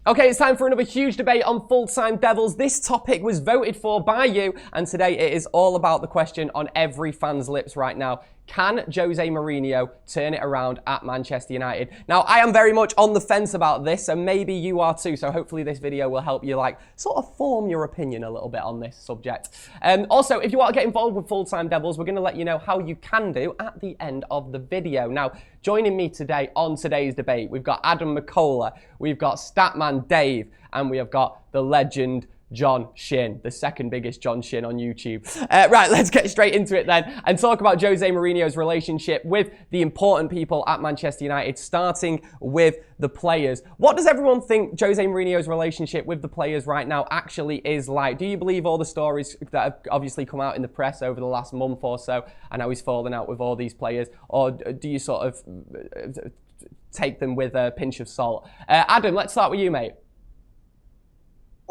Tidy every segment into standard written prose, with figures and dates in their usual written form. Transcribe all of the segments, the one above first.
Okay, it's time for another huge debate on Full-Time Devils. This topic was voted for by you, and today it is all about the question on every fan's lips right now. Can Jose Mourinho turn it around at Manchester United? Now, I am very much on the fence about this, and maybe you are too, so hopefully this video will help you, sort of form your opinion a little bit on this subject. Also, if you want to get involved with Full-Time Devils, we're going to let you know how you can do at the end of the video. Now, joining me today on today's debate, we've got Adam McKola, we've got Statman Dave, and we have got the legend John Shin, the second biggest John Shin on YouTube. Right, let's get straight into it then and talk about Jose Mourinho's relationship with the important people at Manchester United, starting with the players. What does everyone think Jose Mourinho's relationship with the players right now actually is like? Do you believe all the stories that have obviously come out in the press over the last month or so, and how he's fallen out with all these players? Or do you sort of take them with a pinch of salt? Adam, let's start with you, mate.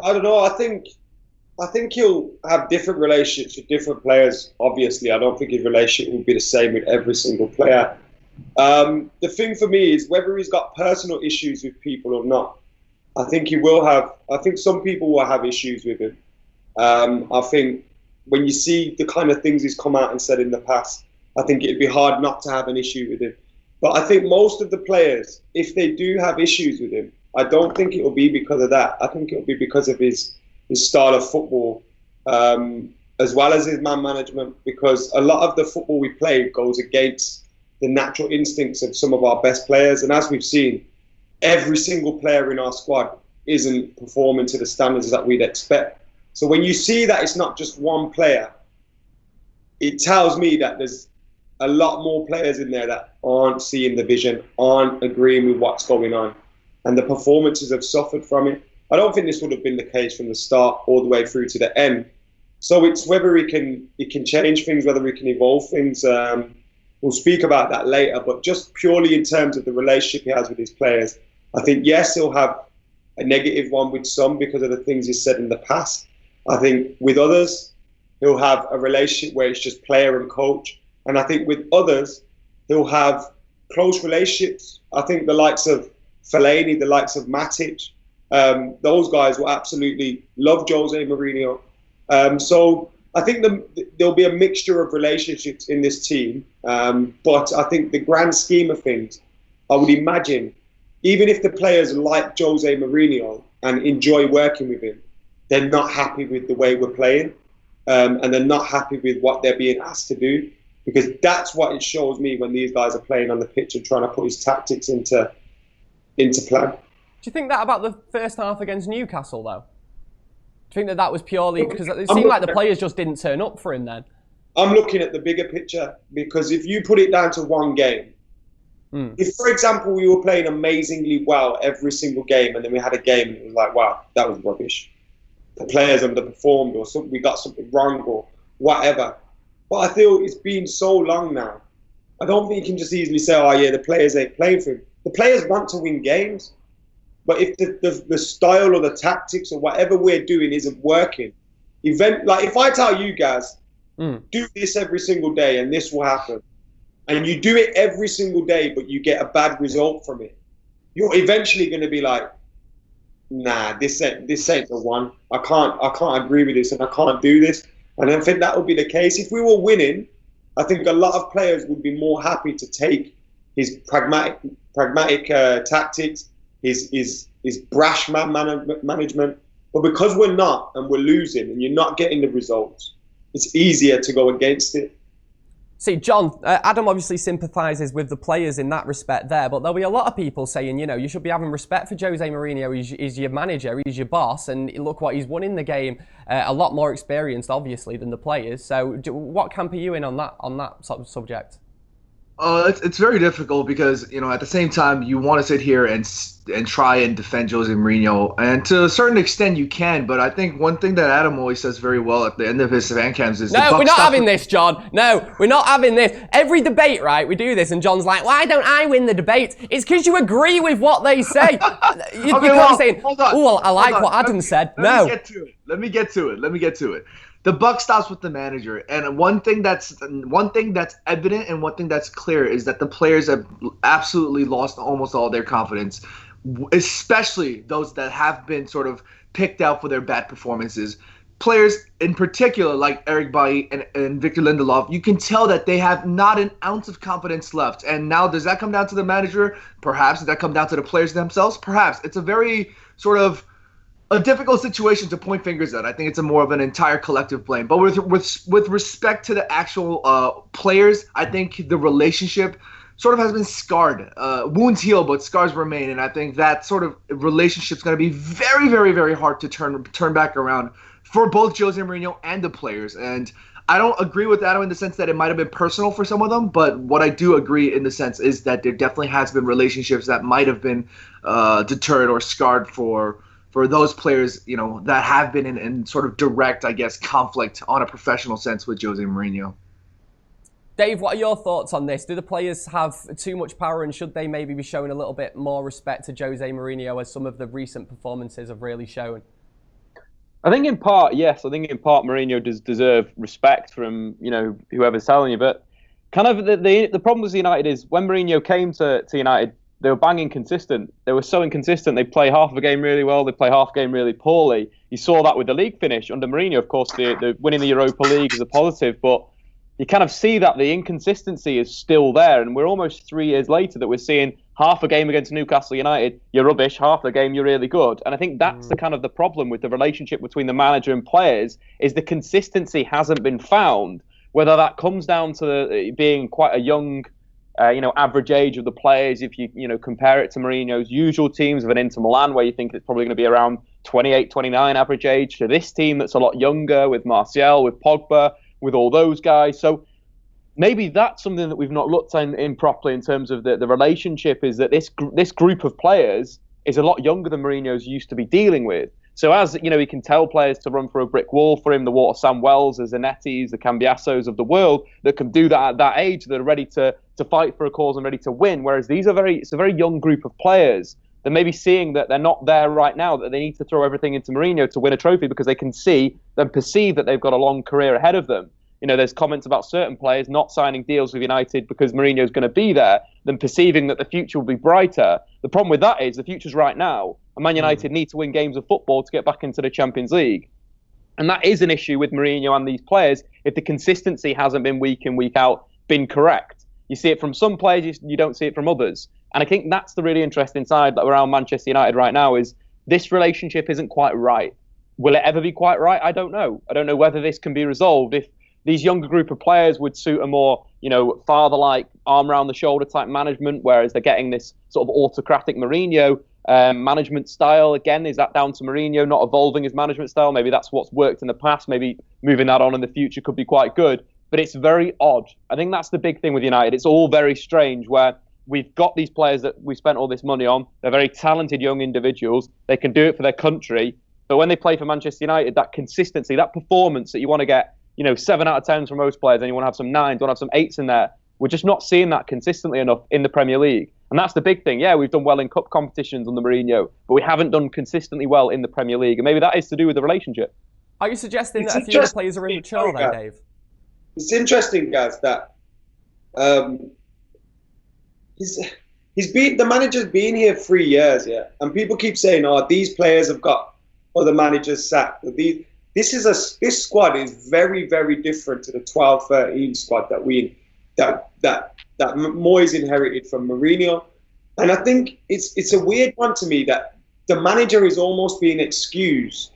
I don't know. I think he'll have different relationships with different players. Obviously, I don't think his relationship will be the same with every single player. The thing for me is whether he's got personal issues with people or not. I think he will have. I think some people will have issues with him. I think when you see the kind of things he's come out and said in the past, I think it'd be hard not to have an issue with him. But I think most of the players, if they do have issues with him, I don't think it will be because of that. I think it will be because of his style of football, as well as his man management, because a lot of the football we play goes against the natural instincts of some of our best players. And as we've seen, every single player in our squad isn't performing to the standards that we'd expect. So when you see that it's not just one player, it tells me that there's a lot more players in there that aren't seeing the vision, aren't agreeing with what's going on. And the performances have suffered from it. I don't think this would have been the case from the start all the way through to the end. So it's whether he can change things, whether he can evolve things. We'll speak about that later. But just purely in terms of the relationship he has with his players, I think, yes, he'll have a negative one with some because of the things he's said in the past. I think with others, he'll have a relationship where it's just player and coach. And I think with others, he'll have close relationships. I think the likes of Fellaini, the likes of Matic, those guys will absolutely love Jose Mourinho. So I think there'll be a mixture of relationships in this team. But I think the grand scheme of things, I would imagine, even if the players like Jose Mourinho and enjoy working with him, they're not happy with the way we're playing. And they're not happy with what they're being asked to do. Because that's what it shows me when these guys are playing on the pitch and trying to put his tactics into plan. Do you think that about the first half against Newcastle, though? Do you think that was purely because it seemed like the players just didn't turn up for him then? I'm looking at the bigger picture, because if you put it down to one game, if, for example, we were playing amazingly well every single game and then we had a game and it was like, wow, that was rubbish. The players underperformed or something, we got something wrong or whatever. But I feel it's been so long now. I don't think you can just easily say, oh yeah, the players ain't playing for him. The players want to win games, but if the style or the tactics or whatever we're doing isn't working, if I tell you guys, do this every single day and this will happen, and you do it every single day but you get a bad result from it, you're eventually going to be like, nah, this ain't the one. I can't agree with this and I can't do this. And I think that would be the case. If we were winning, I think a lot of players would be more happy to take his pragmatic tactics, his brash man management. But because we're not and we're losing and you're not getting the results, it's easier to go against it. See, John, Adam obviously sympathises with the players in that respect there, but there'll be a lot of people saying, you know, you should be having respect for Jose Mourinho. He's your manager, he's your boss, and look what he's won in the game. A lot more experienced, obviously, than the players. So what camp are you in on that sort of subject? It's very difficult because, you know, at the same time, you want to sit here and try and defend Jose Mourinho. And to a certain extent, you can. But I think one thing that Adam always says very well at the end of his Fancams is... No, we're not having this, John. No, we're not having this. Every debate, right, we do this, and John's like, why don't I win the debate? It's because you agree with what they say. You're saying, oh, I like what Adam said. No. Let me get to it. The buck stops with the manager, and one thing that's evident and one thing that's clear is that the players have absolutely lost almost all their confidence especially those that have been sort of picked out for their bad performances. Players in particular, like Eric Bailly and Victor Lindelof, you can tell that they have not an ounce of confidence left. And now, does that come down to the manager? Perhaps. Does that come down to the players themselves? Perhaps. It's a very sort of a difficult situation to point fingers at. I think it's a more of an entire collective blame. But with respect to the actual players, I think the relationship sort of has been scarred. Wounds heal, but scars remain. And I think that sort of relationship's going to be very, very, very hard to turn back around for both Jose Mourinho and the players. And I don't agree with Adam in the sense that it might have been personal for some of them, but what I do agree in the sense is that there definitely has been relationships that might have been deterred or scarred for those players, that have been in sort of direct, I guess, conflict on a professional sense with Jose Mourinho. Dave, what are your thoughts on this? Do the players have too much power, and should they maybe be showing a little bit more respect to Jose Mourinho, as some of the recent performances have really shown? I think in part, yes. I think in part Mourinho does deserve respect from, whoever's telling you. But kind of the problem with United is when Mourinho came to United, they were banging consistent. They were so inconsistent. They play half of a game really well. They play half a game really poorly. You saw that with the league finish under Mourinho. Of course, the winning the Europa League is a positive, but you kind of see that the inconsistency is still there. And we're almost 3 years later that we're seeing half a game against Newcastle United, you're rubbish. Half the game, you're really good. And I think that's the kind of the problem with the relationship between the manager and players, is the consistency hasn't been found. Whether that comes down to being quite a young, average age of the players, if you compare it to Mourinho's usual teams of an Inter Milan, where you think it's probably going to be around 28, 29 average age, to this team that's a lot younger with Martial, with Pogba, with all those guys. So maybe that's something that we've not looked in properly in terms of the relationship, is that this group of players is a lot younger than Mourinho's used to be dealing with. So as he can tell players to run through a brick wall for him, the Walter Samuels, the Zanettis, the Cambiasos of the world that can do that at that age, that are ready to fight for a cause and ready to win. Whereas it's a very young group of players that may be seeing that they're not there right now, that they need to throw everything into Mourinho to win a trophy, because they can see and perceive that they've got a long career ahead of them. There's comments about certain players not signing deals with United because Mourinho's going to be there, than perceiving that the future will be brighter. The problem with that is the future's right now, and Man United need to win games of football to get back into the Champions League. And that is an issue with Mourinho and these players, if the consistency hasn't been week in, week out, been correct. You see it from some players, you don't see it from others. And I think that's the really interesting side around Manchester United right now, is this relationship isn't quite right. Will it ever be quite right? I don't know. I don't know whether this can be resolved. If these younger group of players would suit a more, father-like, arm around the shoulder type management, whereas they're getting this sort of autocratic Mourinho management style. Again, is that down to Mourinho not evolving his management style? Maybe that's what's worked in the past. Maybe moving that on in the future could be quite good. But it's very odd. I think that's the big thing with United. It's all very strange, where we've got these players that we spent all this money on. They're very talented young individuals. They can do it for their country. But when they play for Manchester United, that consistency, that performance that you want to get, 7 out of 10s from most players, and you want to have some 9s, you want to have some 8s in there. We're just not seeing that consistently enough in the Premier League. And that's the big thing. Yeah, we've done well in cup competitions under Mourinho, but we haven't done consistently well in the Premier League. And maybe that is to do with the relationship. Are you suggesting that a few of the players are immature then, Dave? It's interesting, guys, that the manager's been here 3 years, yeah, and people keep saying, "Oh, these players have got other managers sacked." This squad is very, very different to the 12-13 squad that Moyes inherited from Mourinho, and I think it's a weird one to me that the manager is almost being excused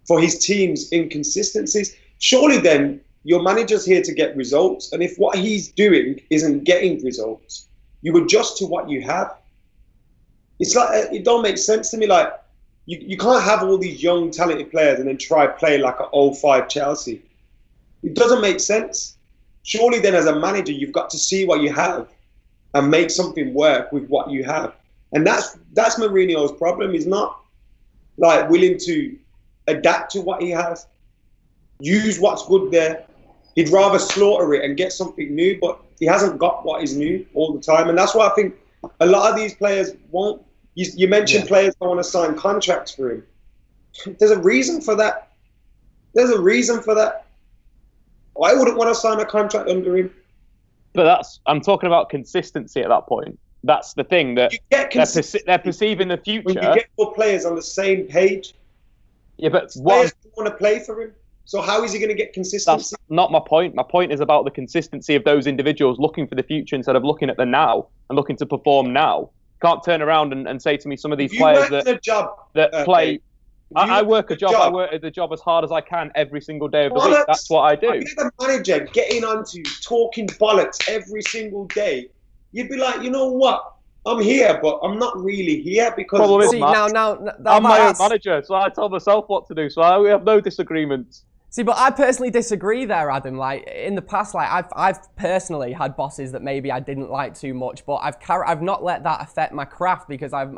for his team's inconsistencies. Surely, then, your manager's here to get results, and if what he's doing isn't getting results, you adjust to what you have. It's like, it don't make sense to me. Like, you can't have all these young, talented players and then try play like an 05 Chelsea. It doesn't make sense. Surely then, as a manager, you've got to see what you have and make something work with what you have. And that's Mourinho's problem. He's not like willing to adapt to what he has, use what's good there. He'd rather slaughter it and get something new, but he hasn't got what is new all the time. And that's why I think a lot of these players won't. You mentioned players don't want to sign contracts for him. There's a reason for that. I wouldn't want to sign a contract under him. But I'm talking about consistency at that point. that's the thing, that they're perceiving the future. When you get 4 players on the same page, but players don't want to play for him. So how is he going to get consistency? That's not my point. My point is about the consistency of those individuals looking for the future instead of looking at the now and looking to perform now. Can't turn around and say to me some of these players that play. I work a job. I work at the job as hard as I can every single day of the week. That's what I do. If you're the manager getting onto talking bollocks every single day, you'd be like, you know what? I'm here, but I'm not really here because I'm my own manager, so I tell myself what to do. So we have no disagreements. See, but I personally disagree there, Adam. Like in the past, like I've personally had bosses that maybe I didn't like too much, but I've not let that affect my craft because I'm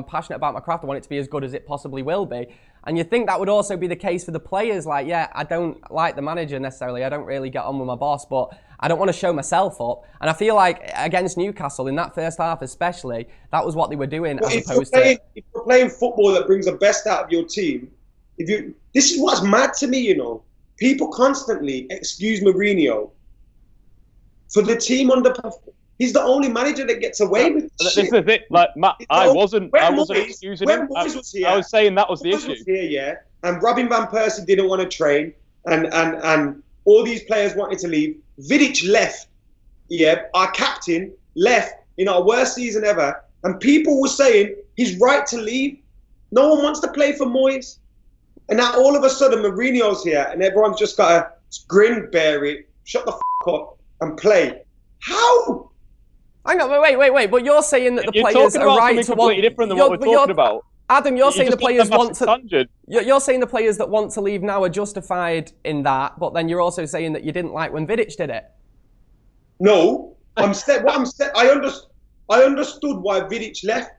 passionate about my craft. I want it to be as good as it possibly will be. And you think that would also be the case for the players? Like, yeah, I don't like the manager necessarily. I don't really get on with my boss, but I don't want to show myself up. And I feel like against Newcastle in that first half, especially, that was what they were doing. Well, if you're playing football that brings the best out of your team. This is what's mad to me, you know. People constantly excuse Mourinho for the team underperforming. He's the only manager that gets away with this shit. This is it. Like Matt, I wasn't excusing him. I was saying that was the issue. And Robin van Persie didn't want to train, and all these players wanted to leave. Vidic left. Yeah, our captain left in our worst season ever, and people were saying he's right to leave. No one wants to play for Moyes. And now all of a sudden Mourinho's here and everyone's just got to grin, bear it, shut the up and play. How? Hang on, wait. But you're saying that the players are right to want... completely different than what we're talking about. Adam, you're saying the players want to... You're saying the players that want to leave now are justified in that, but then you're also saying that you didn't like when Vidic did it. No. I understood why Vidic left.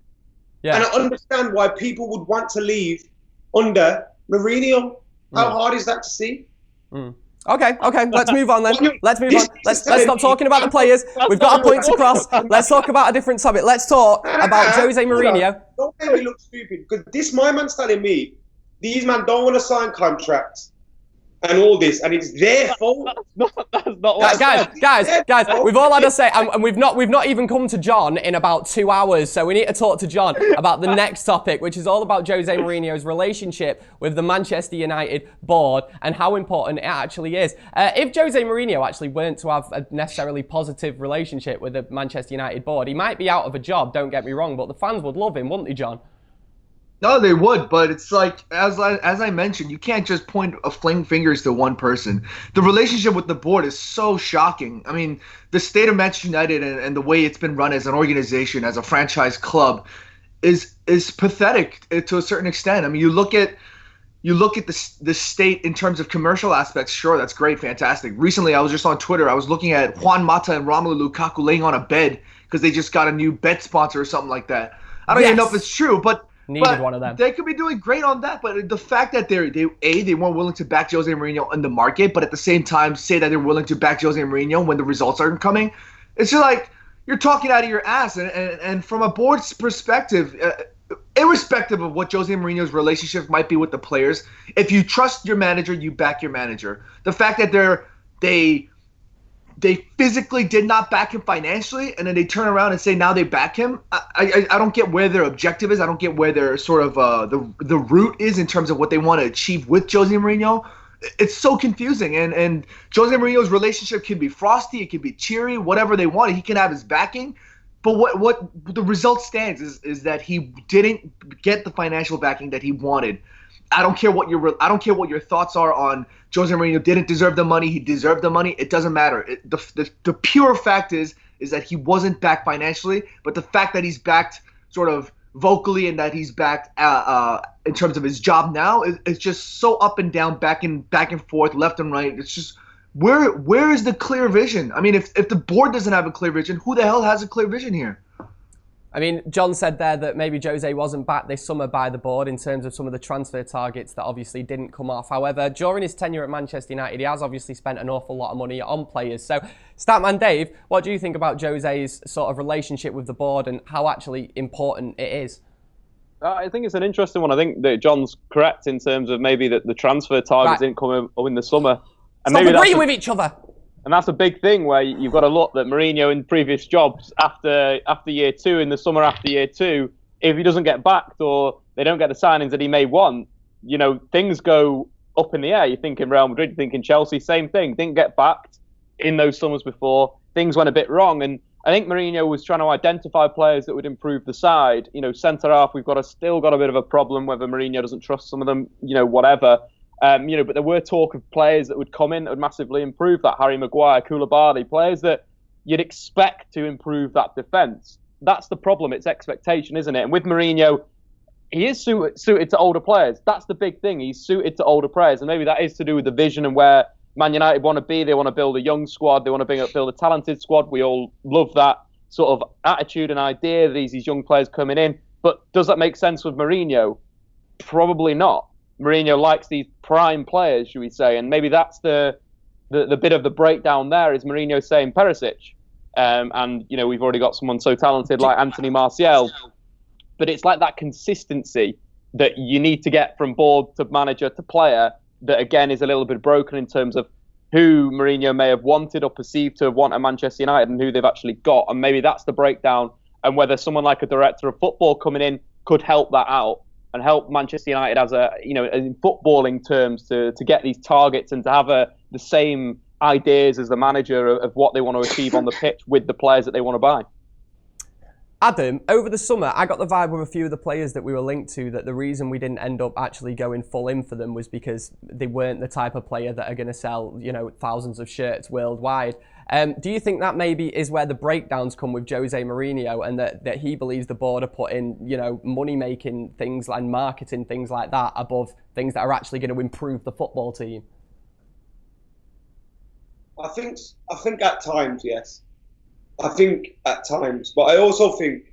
Yeah. And I understand why people would want to leave under Mourinho. How hard is that to see? Okay, let's move on then. Let's move on. Let's stop talking about the players. We've got our points across. Let's talk about a different topic. Let's talk about Jose Mourinho. Don't make me look stupid, because my man's telling me these men don't want to sign contracts and all this, and it's their fault. That's not what guys, we've all had a say, and we've not even come to John in about 2 hours, so we need to talk to John about the next topic, which is all about Jose Mourinho's relationship with the Manchester United board and how important it actually is. If Jose Mourinho actually weren't to have a necessarily positive relationship with the Manchester United board, he might be out of a job, don't get me wrong, but the fans would love him, wouldn't they, John? No, they would, but it's like, as I mentioned, you can't just fling fingers to one person. The relationship with the board is so shocking. I mean, the state of Manchester United and the way it's been run as an organization, as a franchise club, is pathetic to a certain extent. I mean, you look at the state in terms of commercial aspects. Sure, that's great, fantastic. Recently, I was just on Twitter. I was looking at Juan Mata and Romelu Lukaku laying on a bed because they just got a new bet sponsor or something like that. I don't even know if it's true, but one of them. They could be doing great on that, but the fact that they weren't willing to back Jose Mourinho in the market, but at the same time say that they're willing to back Jose Mourinho when the results aren't coming, it's just like you're talking out of your ass. And from a board's perspective, irrespective of what Jose Mourinho's relationship might be with the players, if you trust your manager, you back your manager. The fact that they physically did not back him financially, and then they turn around and say now they back him. I don't get where their objective is. I don't get where their sort of the root is in terms of what they want to achieve with Jose Mourinho. It's so confusing, and Jose Mourinho's relationship can be frosty, it can be cheery, whatever they want. He can have his backing, but what the result stands is that he didn't get the financial backing that he wanted. I don't care what your thoughts are on Jose Mourinho didn't deserve the money. He deserved the money. It doesn't matter. The pure fact is that he wasn't backed financially, but the fact that he's backed sort of vocally and that he's backed in terms of his job now is just so up and down, back and forth, left and right. It's just where is the clear vision? I mean, if the board doesn't have a clear vision, who the hell has a clear vision here? I mean, John said there that maybe Jose wasn't backed this summer by the board in terms of some of the transfer targets that obviously didn't come off. However, during his tenure at Manchester United, he has obviously spent an awful lot of money on players. So, Statman Dave, what do you think about Jose's sort of relationship with the board and how actually important it is? I think it's an interesting one. I think that John's correct in terms of maybe that the transfer targets didn't come in the summer. And Stop agreeing with each other. And that's a big thing where you've got to look that Mourinho in previous jobs after year 2, in the summer after year 2, if he doesn't get backed or they don't get the signings that he may want, things go up in the air. You're thinking Real Madrid, you're thinking Chelsea, same thing. Didn't get backed in those summers before. Things went a bit wrong. And I think Mourinho was trying to identify players that would improve the side. Centre-half, we've still got a bit of a problem, whether Mourinho doesn't trust some of them, whatever. But there were talk of players that would come in that would massively improve that. Harry Maguire, Koulibaly, players that you'd expect to improve that defence. That's the problem. It's expectation, isn't it? And with Mourinho, he is suited to older players. That's the big thing. He's suited to older players. And maybe that is to do with the vision and where Man United want to be. They want to build a young squad. They want to build a talented squad. We all love that sort of attitude and idea that these young players coming in. But does that make sense with Mourinho? Probably not. Mourinho likes these prime players, should we say, and maybe that's the bit of the breakdown there is Mourinho saying Perisic, and we've already got someone so talented like Anthony Martial, but it's like that consistency that you need to get from board to manager to player that again is a little bit broken in terms of who Mourinho may have wanted or perceived to want at Manchester United and who they've actually got, and maybe that's the breakdown, and whether someone like a director of football coming in could help that out and help Manchester United as in footballing terms to get these targets and to have the same ideas as the manager of what they want to achieve on the pitch with the players that they want to buy. Adam, over the summer, I got the vibe with a few of the players that we were linked to that the reason we didn't end up actually going full in for them was because they weren't the type of player that are going to sell, thousands of shirts worldwide. Do you think that maybe is where the breakdowns come with Jose Mourinho and that he believes the board are putting, money-making things and marketing things like that above things that are actually going to improve the football team? I think at times, yes. I think at times, but I also think,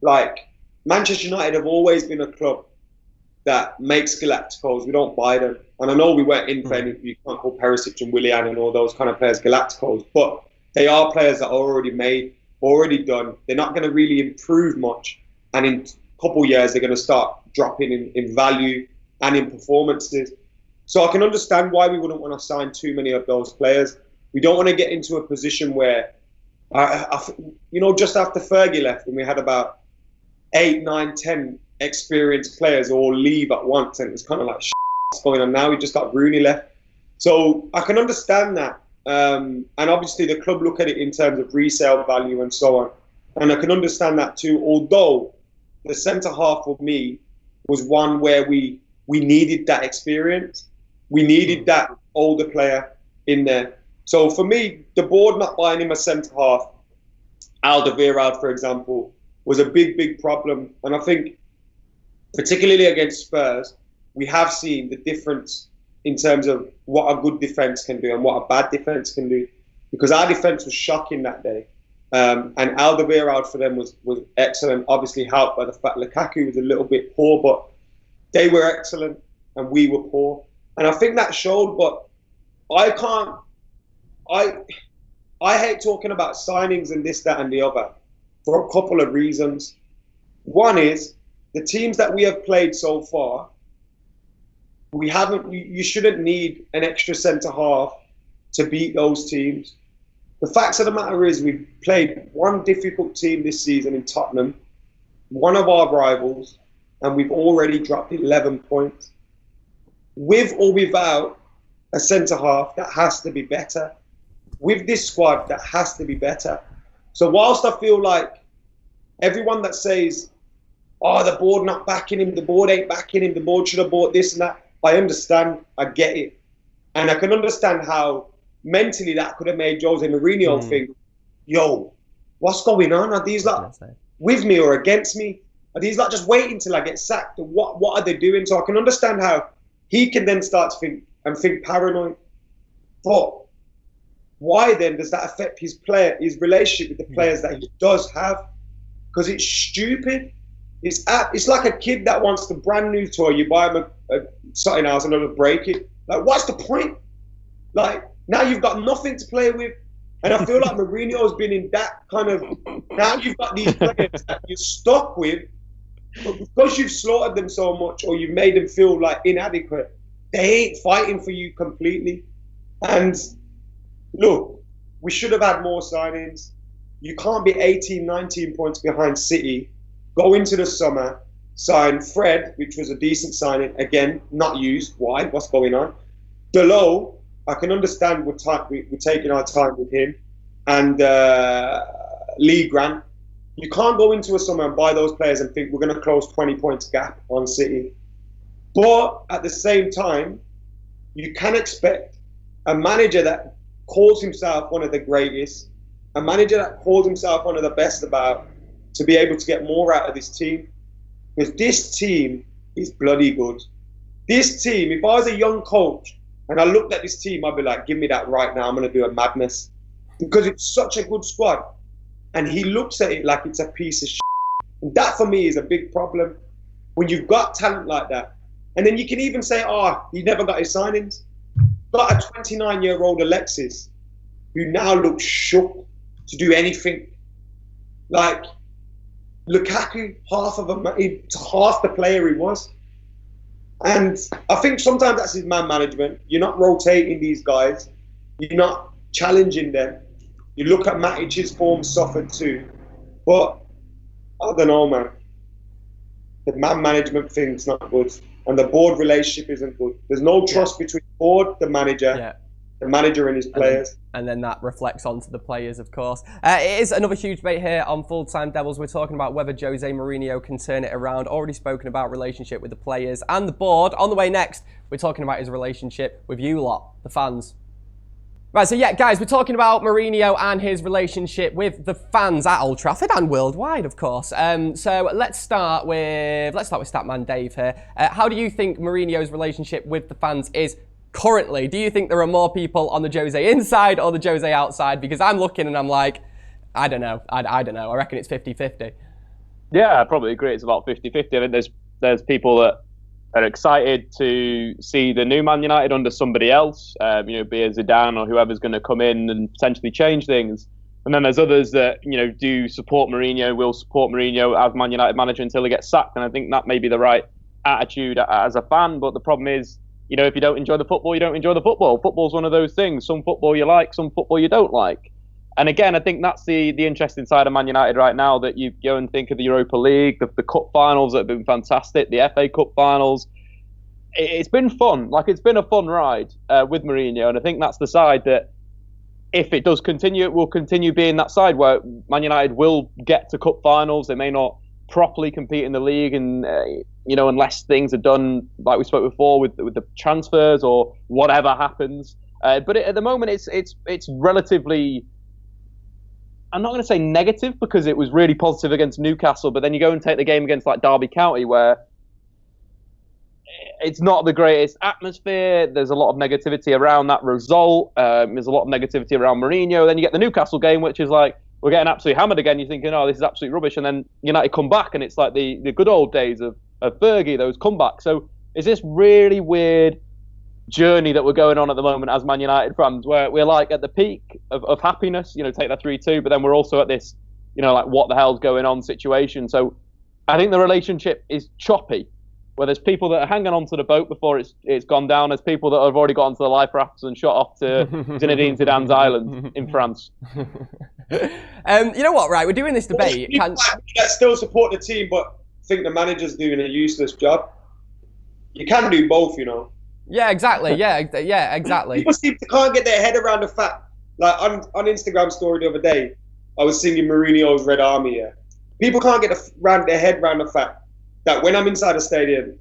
like, Manchester United have always been a club that makes Galacticos. We don't buy them. And I know we weren't in for any, you can't call Perisic and Willian and all those kind of players Galacticos, but they are players that are already made, already done. They're not going to really improve much. And in a couple of years, they're going to start dropping in value and in performances. So I can understand why we wouldn't want to sign too many of those players. We don't want to get into a position where, just after Fergie left, and we had about 8, 9, 10 experienced players all leave at once, and it's kind of like what's going on now. We just got Rooney left, so I can understand that. And obviously, the club look at it in terms of resale value and so on, and I can understand that too. Although the centre half for me was one where we needed that experience, we needed that older player in there. So for me, the board not buying him a centre-half, Alderweireld, for example, was a big, big problem. And I think, particularly against Spurs, we have seen the difference in terms of what a good defence can do and what a bad defence can do. Because our defence was shocking that day. And Alderweireld for them was excellent, obviously helped by the fact Lukaku was a little bit poor, but they were excellent and we were poor. And I think that showed, but I hate talking about signings and this, that, and the other for a couple of reasons. One is the teams that we have played so far, you shouldn't need an extra centre half to beat those teams. The facts of the matter is we've played one difficult team this season in Tottenham, one of our rivals, and we've already dropped 11 points. With or without a centre half, that has to be better. With this squad, that has to be better. So whilst I feel like everyone that says, oh, the board not backing him, the board ain't backing him, the board should have bought this and that, I understand, I get it. And I can understand how mentally that could have made Jose Mourinho think, yo, what's going on? Are these like with me or against me? Are these like just waiting till I get sacked? What are they doing? So I can understand how he can then start to think paranoid. But why then does that affect his relationship with the players that he does have? Because it's stupid. It's like a kid that wants the brand new toy. You buy him something else and they'll break it. Like, what's the point? Like, now you've got nothing to play with. And I feel like Mourinho's been in that kind of, now you've got these players that you're stuck with, but because you've slaughtered them so much or you've made them feel like inadequate, they ain't fighting for you completely. And look, we should have had more signings. You can't be 18, 19 points behind City, go into the summer, sign Fred, which was a decent signing, again, not used. Why? What's going on? Below, I can understand we're taking our time with him. And Lee Grant. You can't go into a summer and buy those players and think we're going to close 20 points gap on City. But at the same time, you can expect a manager that calls himself one of the greatest, a manager that calls himself one of the best about, to be able to get more out of this team. Because this team is bloody good. This team, if I was a young coach and I looked at this team, I'd be like, give me that right now. I'm going to do a madness. Because it's such a good squad. And he looks at it like it's a piece of shit. And that for me is a big problem. When you've got talent like that. And then you can even say, he never got his signings. Got a 29-year-old Alexis who now looks shook to do anything. Like Lukaku, half the player he was. And I think sometimes that's his man management. You're not rotating these guys. You're not challenging them. You look at Matic's form suffered too. But I don't know, man. The man management thing's not good. And the board relationship isn't good. There's no trust between the board, the manager and his players. And then that reflects onto the players, of course. It is another huge debate here on Full Time Devils. We're talking about whether Jose Mourinho can turn it around. Already spoken about relationship with the players and the board. On the way next, we're talking about his relationship with you lot, the fans. Right, so yeah, guys, we're talking about Mourinho and his relationship with the fans at Old Trafford and worldwide, of course. So let's start with Statman Dave here. How do you think Mourinho's relationship with the fans is currently? Do you think there are more people on the Jose inside or the Jose outside? Because I'm looking and I'm like, I don't know. I don't know. I reckon it's 50-50. Yeah, I probably agree. It's about 50-50. I think there's people that are excited to see the new Man United under somebody else, be it Zidane or whoever's going to come in and potentially change things. And then there's others that, do support Mourinho, will support Mourinho as Man United manager until he gets sacked. And I think that may be the right attitude as a fan. But the problem is, if you don't enjoy the football, you don't enjoy the football. Football's one of those things. Some football you like, some football you don't like. And again, I think that's the interesting side of Man United right now, that you go and think of the Europa League, the cup finals that have been fantastic, the FA Cup finals. It's been fun. It's been a fun ride with Mourinho. And I think that's the side that, if it does continue, it will continue being that side where Man United will get to cup finals. They may not properly compete in the league, and unless things are done like we spoke before with the transfers or whatever happens. But at the moment, it's relatively, I'm not going to say negative, because it was really positive against Newcastle, but then you go and take the game against Derby County, where it's not the greatest atmosphere. There's a lot of negativity around that result. There's a lot of negativity around Mourinho. Then you get the Newcastle game, which is we're getting absolutely hammered again. You're thinking, this is absolute rubbish. And then United come back, and it's like the good old days of Fergie, those comebacks. So it's this really weird journey that we're going on at the moment as Man United fans, where we're at the peak of happiness, take that 3-2, but then we're also at this, what the hell's going on situation. So I think the relationship is choppy, where there's people that are hanging onto the boat before it's gone down. There's people that have already got onto the life rafts and shot off to Zinedine Zidane's island in France. You know what, right? We're doing this debate. People that still support the team but think the manager's doing a useless job. You can do both, Yeah, exactly. Yeah, exactly. People can't get their head around the fact. On Instagram story the other day, I was singing Mourinho's Red Army. Yeah, people can't get their head around the fact that when I'm inside the stadium,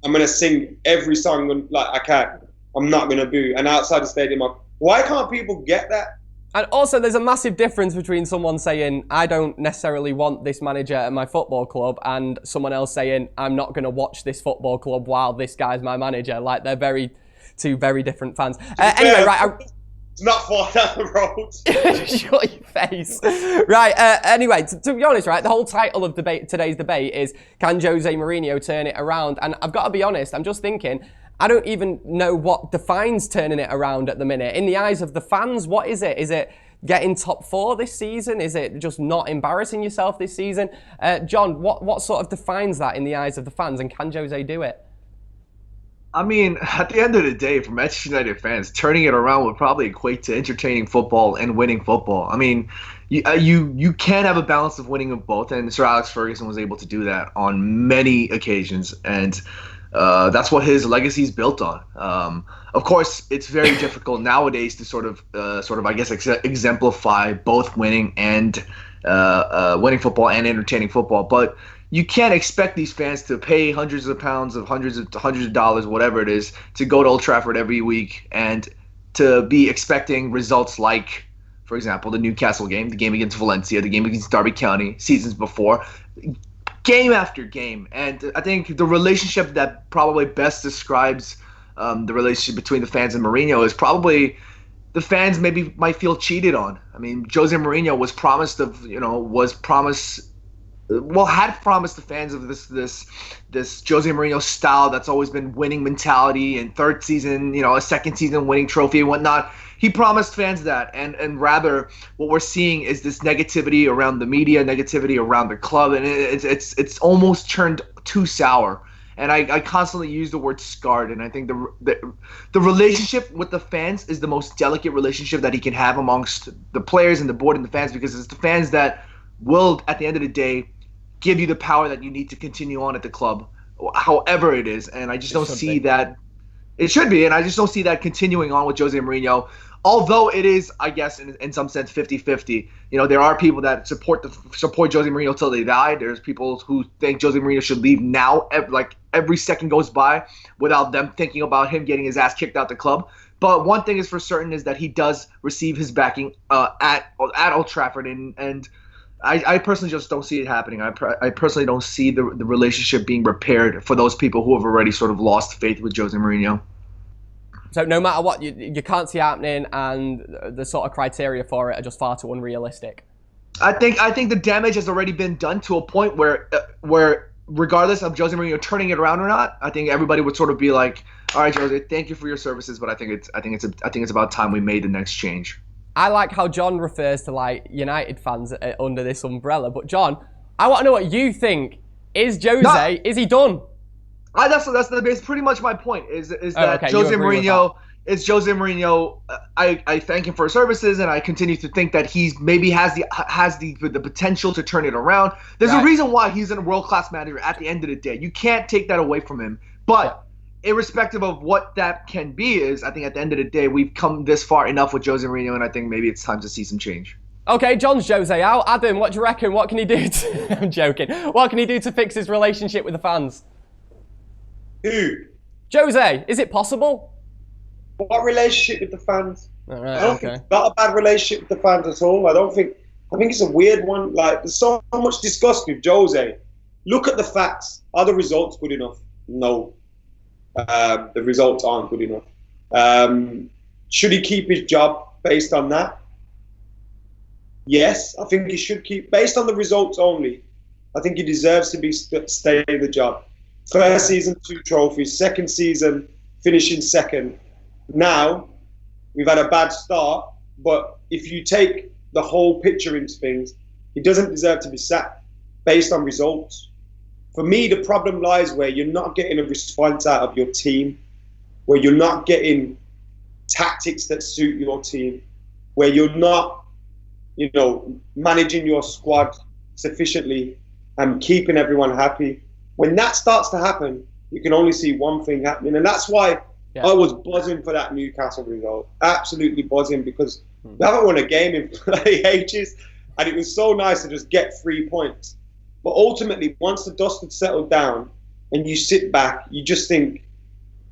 I'm gonna sing every song I can. I'm not gonna boo. And outside the stadium, why can't people get that? And also, there's a massive difference between someone saying, I don't necessarily want this manager at my football club, and someone else saying, I'm not going to watch this football club while this guy's my manager. They're two very different fans. Anyway, right. It's not far down the road. Shut your face. Right, anyway, to be honest, right, the whole title of today's debate is, can Jose Mourinho turn it around? And I've got to be honest, I'm just thinking, I don't even know what defines turning it around at the minute. In the eyes of the fans, what is it? Is it getting top 4 this season? Is it just not embarrassing yourself this season? John, what sort of defines that in the eyes of the fans, and can Jose do it? I mean, at the end of the day, for Manchester United fans, turning it around would probably equate to entertaining football and winning football. I mean, you can have a balance of winning of both, and Sir Alex Ferguson was able to do that on many occasions, and that's what his legacy is built on. Of course, it's very difficult nowadays to sort of, I guess, exemplify both winning and winning football and entertaining football, but you can't expect these fans to pay hundreds of pounds, hundreds of dollars, whatever it is, to go to Old Trafford every week and to be expecting results like, for example, the Newcastle game, the game against Valencia, the game against Derby County, seasons before, game after game. And I think the relationship that probably best describes the relationship between the fans and Mourinho is probably the fans maybe might feel cheated on. I mean, Jose Mourinho had promised the fans of this Jose Mourinho style that's always been winning mentality, and third season, a second season winning trophy and whatnot. He promised fans that, and rather what we're seeing is this negativity around the media, negativity around the club, and it's almost turned too sour. And I constantly use the word scarred, and I think the relationship with the fans is the most delicate relationship that he can have amongst the players and the board and the fans, because it's the fans that will, at the end of the day, give you the power that you need to continue on at the club, however it is. And I just don't see that. It should be, and I just don't see that continuing on with Jose Mourinho. Although it is, I guess, in some sense, 50-50. There are people that support Jose Mourinho till they die. There's people who think Jose Mourinho should leave now. Every second goes by without them thinking about him getting his ass kicked out the club. But one thing is for certain is that he does receive his backing at Old Trafford, and I personally just don't see it happening. I personally don't see the relationship being repaired for those people who have already sort of lost faith with Jose Mourinho. So no matter what, you can't see happening, and the sort of criteria for it are just far too unrealistic. I think the damage has already been done to a point where regardless of Jose Mourinho turning it around or not, I think everybody would sort of be like, all right, Jose, thank you for your services, but I think it's about time we made the next change. I like how John refers to United fans under this umbrella, but John, I want to know what you think. Is Jose? Is he done? That's pretty much my point. Is that okay, Jose Mourinho? It's Jose Mourinho. I thank him for his services, and I continue to think that he maybe has the potential to turn it around. There's a reason why he's a world-class manager. At the end of the day, you can't take that away from him. But irrespective of what that can be, I think at the end of the day, we've come this far enough with Jose Mourinho, and I think maybe it's time to see some change. Okay, John's Jose out. Adam, what do you reckon? What can he do? I'm joking. What can he do to fix his relationship with the fans? Who? Jose, is it possible? What relationship with the fans? All right, I don't think it's not a bad relationship with the fans at all. I think it's a weird one. There's so much discussed with Jose. Look at the facts. Are the results good enough? No. The results aren't good enough. Should he keep his job based on that? Yes, I think he should keep. Based on the results only, I think he deserves to stay in the job. First season, 2 trophies. Second season, finishing second. Now, we've had a bad start, but if you take the whole picture into things, he doesn't deserve to be sacked based on results. For me, the problem lies where you're not getting a response out of your team, where you're not getting tactics that suit your team, where you're not, managing your squad sufficiently and keeping everyone happy. When that starts to happen, you can only see one thing happening. And that's why I was buzzing for that Newcastle result. Absolutely buzzing, because we haven't won a game in ages. And it was so nice to just get 3 points. But ultimately, once the dust had settled down and you sit back, you just think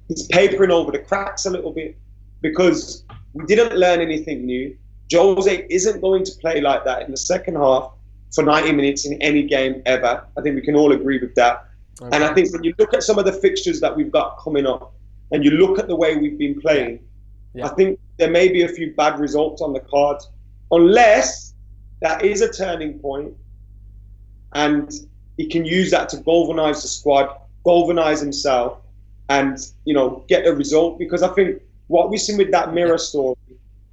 it's papering over the cracks a little bit, because we didn't learn anything new. Jose isn't going to play like that in the second half for 90 minutes in any game ever. I think we can all agree with that. Okay. And I think when you look at some of the fixtures that we've got coming up and you look at the way we've been playing, I think there may be a few bad results on the cards, unless that is a turning point and he can use that to galvanise the squad, galvanise himself, and get a result. Because I think what we've seen with that mirror story,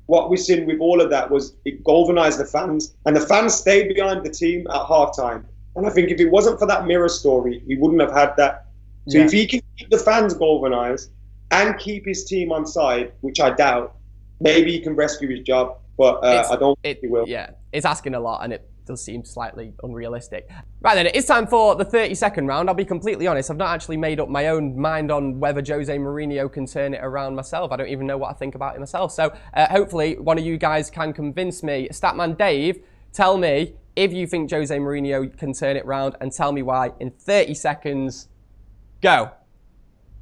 what we've seen with all of that, was it galvanised the fans, and the fans stayed behind the team at halftime. And I think if it wasn't for that mirror story, we wouldn't have had that. So if he can keep the fans galvanised and keep his team on side, which I doubt, maybe he can rescue his job, but I don't think he will. Yeah, it's asking a lot, and it does seem slightly unrealistic. Right then, it is time for the 30-second round. I'll be completely honest, I've not actually made up my own mind on whether Jose Mourinho can turn it around myself. I don't even know what I think about it myself. So hopefully one of you guys can convince me. Statman Dave, tell me if you think Jose Mourinho can turn it around, and tell me why in 30 seconds. Go.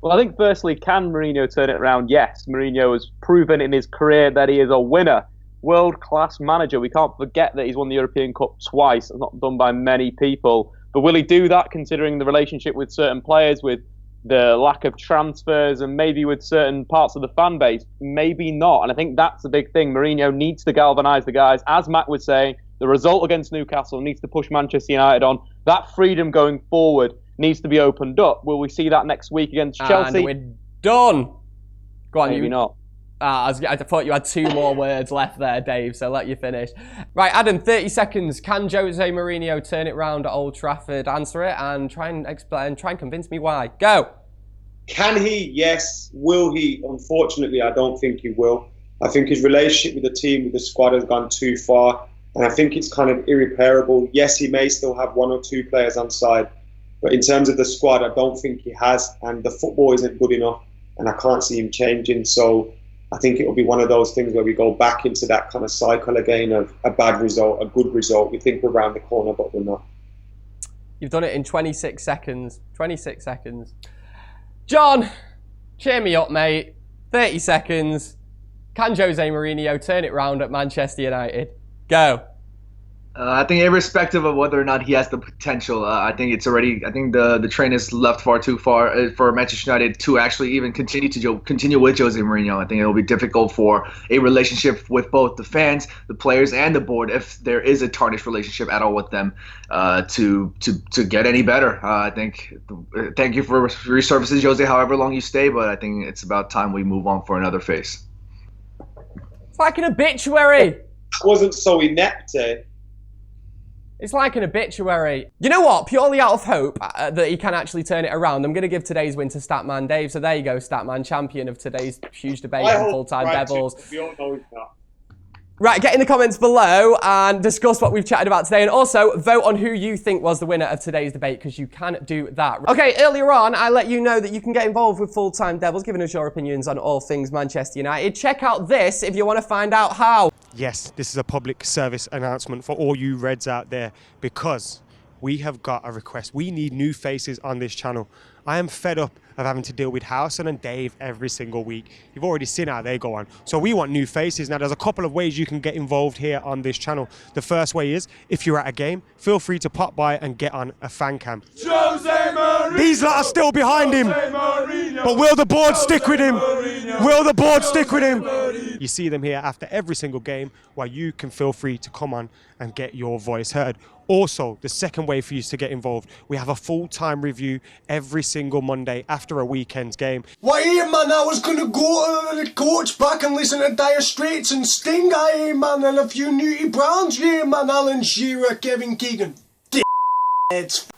Well, I think firstly, can Mourinho turn it around? Yes. Mourinho has proven in his career that he is a winner. World-class manager. We can't forget that he's won the European Cup twice. It's not done by many people. But will he do that considering the relationship with certain players, with the lack of transfers, and maybe with certain parts of the fan base? Maybe not. And I think that's the big thing. Mourinho needs to galvanise the guys. As Matt was saying, the result against Newcastle needs to push Manchester United on. That freedom going forward needs to be opened up. Will we see that next week against Chelsea? And we're done. Go on, Maybe not. I thought you had 2 more words left there, Dave, so let you finish. Right, Adam, 30 seconds. Can Jose Mourinho turn it round at Old Trafford? Answer it and try and explain, try and convince me why. Go. Can he? Yes. Will he? Unfortunately, I don't think he will. I think his relationship with the team, with the squad, has gone too far, and I think it's kind of irreparable. Yes, he may still have 1 or 2 players on side, but in terms of the squad, I don't think he has, and the football isn't good enough, and I can't see him changing. So I think it'll be one of those things where we go back into that kind of cycle again of a bad result, a good result. We think we're around the corner, but we're not. You've done it in 26 seconds. 26 seconds. John, cheer me up, mate. 30 seconds. Can Jose Mourinho turn it round at Manchester United? Go. I think irrespective of whether or not he has the potential, I think it's already. I think the train is left far too far for Manchester United to actually even continue with Jose Mourinho. I think it will be difficult for a relationship with both the fans, the players, and the board, if there is a tarnished relationship at all with them, to get any better. I think. Thank you for your services, Jose. However long you stay, but I think it's about time we move on for another phase. It's like an obituary. That wasn't so inept, eh? It's like an obituary. You know what? Purely out of hope that he can actually turn it around, I'm going to give today's win to Statman Dave. So there you go, Statman, champion of today's huge debate on Full-Time Devils. We all know he's not. Right, get in the comments below and discuss what we've chatted about today. And also, vote on who you think was the winner of today's debate, because you can do that. Okay, earlier on, I let you know that you can get involved with Full-Time Devils, giving us your opinions on all things Manchester United. Check out this if you want to find out how. Yes, this is a public service announcement for all you Reds out there, because we have got a request. We need new faces on this channel. I am fed up of having to deal with Howson and Dave every single week. You've already seen how they go on. So we want new faces. Now, there's a couple of ways you can get involved here on this channel. The first way is, if you're at a game, feel free to pop by and get on a fan cam. Jose Mourinho. These lot are still behind him. But will the board stick with him? Will the board stick with him? You see them here after every single game, where you can feel free to come on and get your voice heard. Also, the second way for you to get involved, we have a full-time review every single Monday after a weekend's game. What here, man? I was going to go to the coach back and listen to Dire Straits and Sting, aye, man, and a few newty brands, yeah, man, Alan Shearer, Kevin Keegan.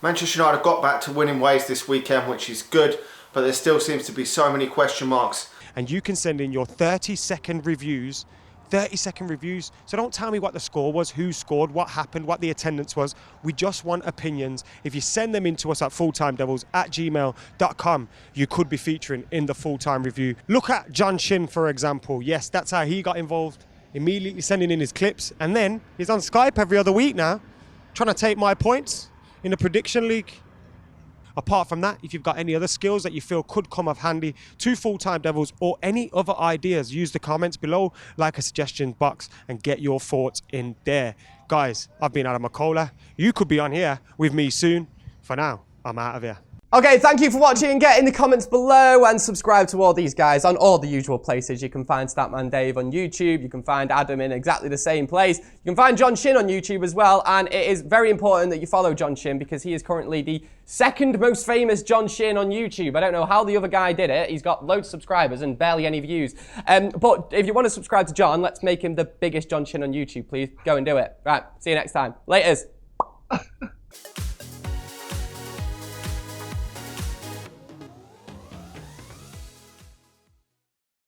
Manchester United got back to winning ways this weekend, which is good, but there still seems to be so many question marks. And you can send in your 30-second reviews. 30-second reviews. So don't tell me what the score was, who scored, what happened, what the attendance was. We just want opinions. If you send them in to us at fulltimedevils@gmail.com, you could be featuring in the full-time review. Look at John Shin, for example. Yes, that's how he got involved. Immediately sending in his clips. And then he's on Skype every other week now, trying to take my points in the prediction league. Apart from that, if you've got any other skills that you feel could come off handy to Full-Time Devils or any other ideas, use the comments below, like a suggestion box, and get your thoughts in there. Guys, I've been Adam McKola. You could be on here with me soon. For now, I'm out of here. Okay, thank you for watching. Get in the comments below and subscribe to all these guys on all the usual places. You can find Statman Dave on YouTube. You can find Adam in exactly the same place. You can find John Shin on YouTube as well. And it is very important that you follow John Shin, because he is currently the second most famous John Shin on YouTube. I don't know how the other guy did it. He's got loads of subscribers and barely any views. But if you want to subscribe to John, let's make him the biggest John Shin on YouTube, please. Go and do it. Right, see you next time. Laters.